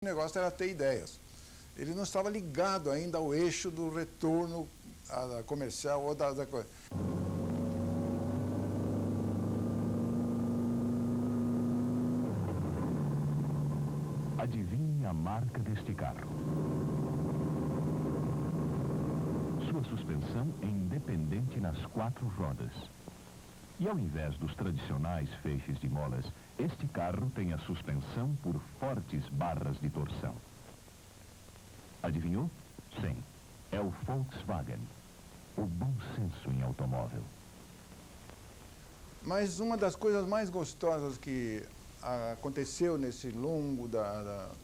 O negócio era ter ideias. Ele não estava ligado ainda ao eixo do retorno comercial ou da coisa. Adivinhe a marca deste carro. Sua suspensão é independente nas 4 rodas. E ao invés dos tradicionais feixes de molas, este carro tem a suspensão por fortes barras de torção. Adivinhou? Sim, é o Volkswagen. O bom senso em automóvel. Mas uma das coisas mais gostosas que aconteceu nesse longo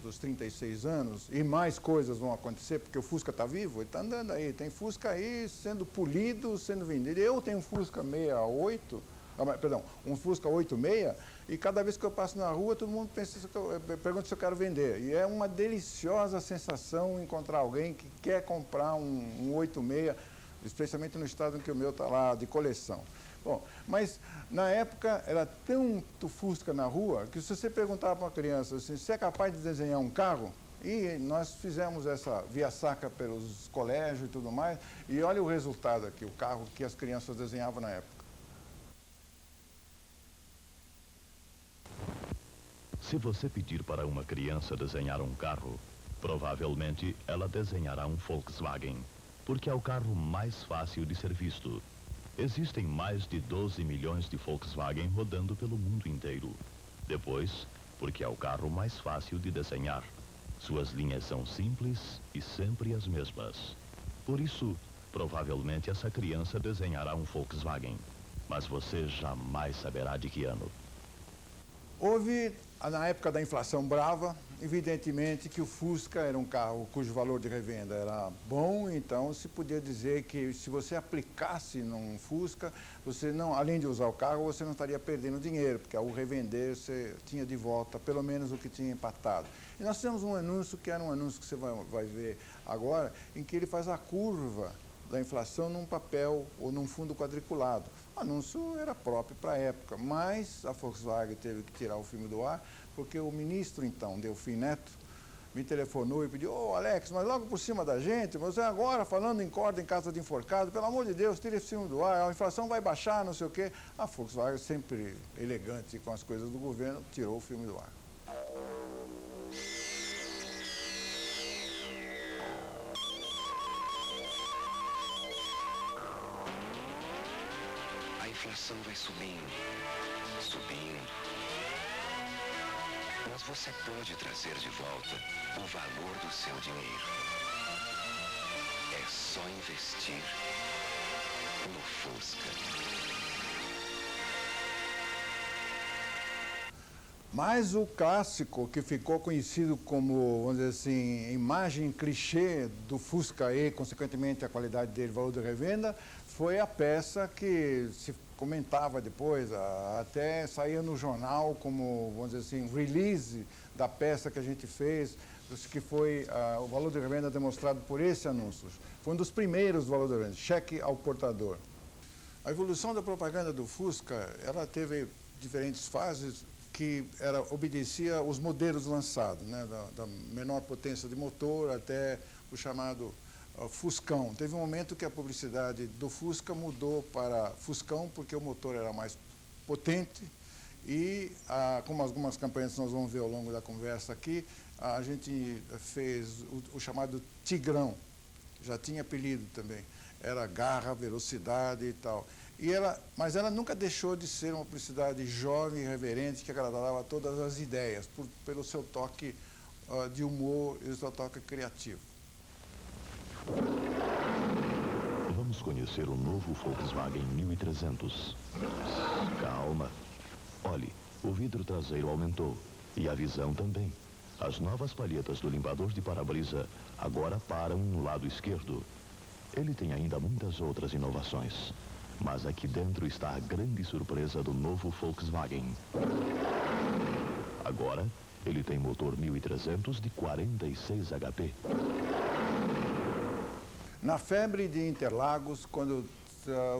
dos 36 anos, e mais coisas vão acontecer, porque o Fusca está vivo, ele está andando aí, tem Fusca aí sendo polido, sendo vendido. Eu tenho um Fusca 68, perdão, um Fusca 86, e cada vez que eu passo na rua, todo mundo pergunta se eu quero vender. E é uma deliciosa sensação encontrar alguém que quer comprar um 86, especialmente no estado em que o meu está lá, de coleção. Bom, mas na época era tanto Fusca na rua que se você perguntava para uma criança assim, você é capaz de desenhar um carro? E nós fizemos essa via sacra pelos colégios e tudo mais, e olha o resultado aqui, o carro que as crianças desenhavam na época. Se você pedir para uma criança desenhar um carro, provavelmente ela desenhará um Volkswagen, porque é o carro mais fácil de ser visto. Existem mais de 12 milhões de Volkswagen rodando pelo mundo inteiro. Depois, porque é o carro mais fácil de desenhar. Suas linhas são simples e sempre as mesmas. Por isso, provavelmente essa criança desenhará um Volkswagen. Mas você jamais saberá de que ano. Houve, na época da inflação brava, evidentemente que o Fusca era um carro cujo valor de revenda era bom, então se podia dizer que se você aplicasse num Fusca, você não, além de usar o carro, você não estaria perdendo dinheiro, porque ao revender você tinha de volta pelo menos o que tinha empatado. E nós temos um anúncio que era um anúncio que você vai ver agora, em que ele faz a curva da inflação num papel ou num fundo quadriculado. O anúncio era próprio para a época, mas a Volkswagen teve que tirar o filme do ar, porque o ministro, então, Delfim Neto, me telefonou e pediu, ô Alex, mas logo por cima da gente, você agora falando em corda em casa de enforcado, pelo amor de Deus, tira esse filme do ar, a inflação vai baixar, não sei o quê. A Volkswagen, sempre elegante com as coisas do governo, tirou o filme do ar. A inflação vai subindo, subindo. Mas você pode trazer de volta o valor do seu dinheiro. É só investir no Fusca. Mas o clássico, que ficou conhecido como, vamos dizer assim, imagem clichê do Fusca e, consequentemente, a qualidade dele, valor de revenda, foi a peça que se comentava depois, até saía no jornal como, vamos dizer assim, release da peça que a gente fez, que foi o valor de revenda demonstrado por esse anúncio. Foi um dos primeiros valores de revenda, cheque ao portador. A evolução da propaganda do Fusca, ela teve diferentes fases, que obedecia aos modelos lançados, né, da menor potência de motor até o chamado Fuscão. Teve um momento que a publicidade do Fusca mudou para Fuscão, porque o motor era mais potente e, como algumas campanhas nós vamos ver ao longo da conversa aqui, a gente fez o chamado Tigrão, já tinha apelido também, era garra, velocidade e tal. Mas ela nunca deixou de ser uma publicidade jovem e reverente que agradava a todas as ideias, pelo seu toque de humor e o seu toque criativo. Vamos conhecer o novo Volkswagen 1300. Calma. Olhe, o vidro traseiro aumentou e a visão também. As novas palhetas do limpador de para-brisa agora param no lado esquerdo. Ele tem ainda muitas outras inovações. Mas aqui dentro está a grande surpresa do novo Volkswagen. Agora, ele tem motor 1300 de 46 HP. Na febre de Interlagos, quando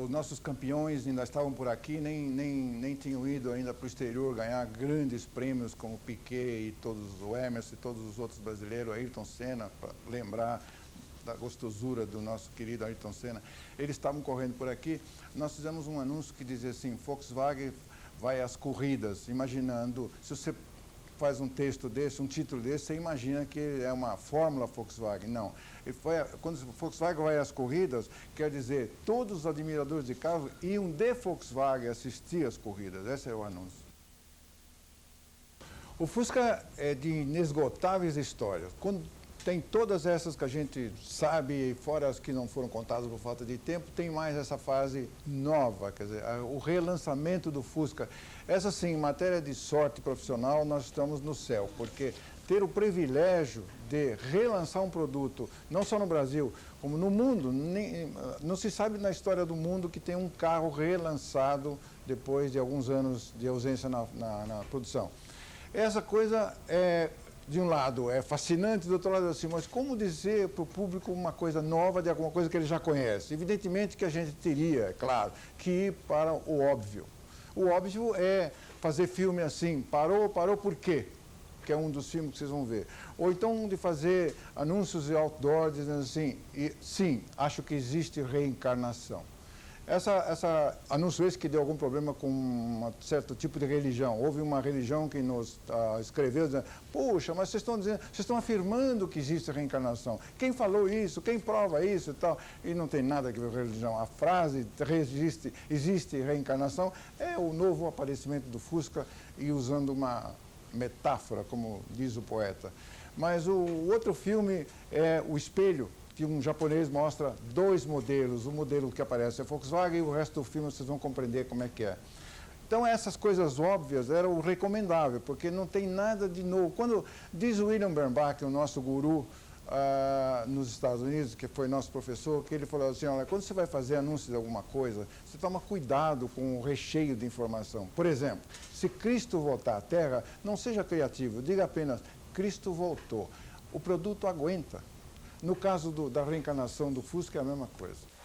os nossos campeões ainda estavam por aqui, nem tinham ido ainda para o exterior ganhar grandes prêmios como Piquet e todos, o Emerson e todos os outros brasileiros, Ayrton Senna, para lembrar da gostosura do nosso querido Ayrton Senna. Eles estavam correndo por aqui. Nós fizemos um anúncio que dizia assim, Volkswagen vai às corridas, imaginando, se você faz um texto desse, um título desse, você imagina que é uma fórmula Volkswagen. Não. Quando o Volkswagen vai às corridas, quer dizer, todos os admiradores de carros iam de Volkswagen assistir às corridas. Esse é o anúncio. O Fusca é de inesgotáveis histórias. Tem todas essas que a gente sabe, fora as que não foram contadas por falta de tempo, tem mais essa fase nova, quer dizer, o relançamento do Fusca. Essa sim, em matéria de sorte profissional, nós estamos no céu, porque ter o privilégio de relançar um produto, não só no Brasil, como no mundo, não se sabe na história do mundo que tem um carro relançado depois de alguns anos de ausência na produção. Essa coisa é... De um lado é fascinante, do outro lado é assim, mas como dizer para o público uma coisa nova de alguma coisa que ele já conhece? Evidentemente que a gente teria, é claro, que ir para o óbvio. O óbvio é fazer filme assim, parou por quê? Que é um dos filmes que vocês vão ver. Ou então de fazer anúncios e outdoor dizendo assim, sim, acho que existe reencarnação. Anúncio esse que deu algum problema com um certo tipo de religião. Houve uma religião que nos escreveu dizendo, puxa, mas vocês estão afirmando que existe reencarnação. Quem falou isso? Quem prova isso e tal? E não tem nada a ver com religião. A frase existe reencarnação é o novo aparecimento do Fusca e usando uma metáfora, como diz o poeta. Mas o outro filme é O Espelho, que um japonês mostra dois modelos, o modelo que aparece é Volkswagen e o resto do filme vocês vão compreender como é que é. Então essas coisas óbvias eram o recomendável, porque não tem nada de novo. Quando diz o William Bernbach, o nosso guru nos Estados Unidos, que foi nosso professor, que ele falou assim, olha, quando você vai fazer anúncio de alguma coisa, você toma cuidado com o recheio de informação. Por exemplo, se Cristo voltar à Terra, não seja criativo, diga apenas, Cristo voltou. O produto aguenta. No caso da reencarnação do Fusca é a mesma coisa.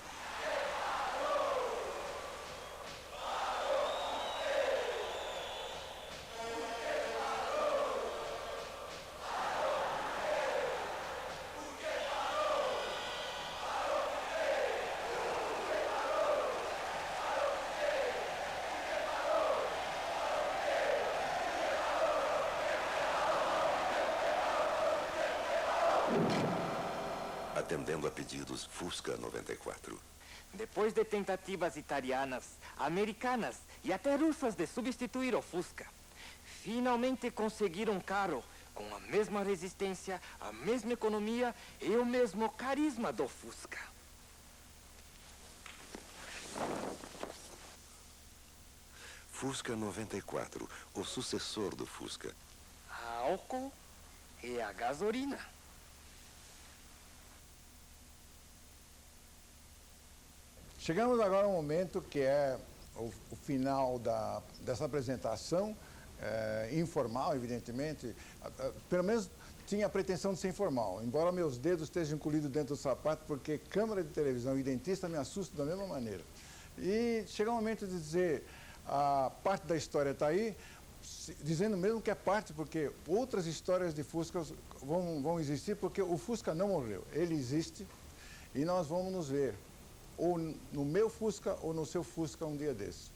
Atendendo a pedidos Fusca 94. Depois de tentativas italianas, americanas e até russas de substituir o Fusca, finalmente conseguiram um carro com a mesma resistência, a mesma economia e o mesmo carisma do Fusca. Fusca 94, o sucessor do Fusca. A álcool e a gasolina. Chegamos agora ao momento que é o final dessa apresentação, informal, evidentemente. Pelo menos tinha a pretensão de ser informal, embora meus dedos estejam encolhidos dentro do sapato, porque câmera de televisão e dentista me assustam da mesma maneira. E chega o momento de dizer, a parte da história está aí, dizendo mesmo que é parte, porque outras histórias de Fusca vão existir, porque o Fusca não morreu, ele existe e nós vamos nos ver. Ou no meu Fusca ou no seu Fusca um dia desses.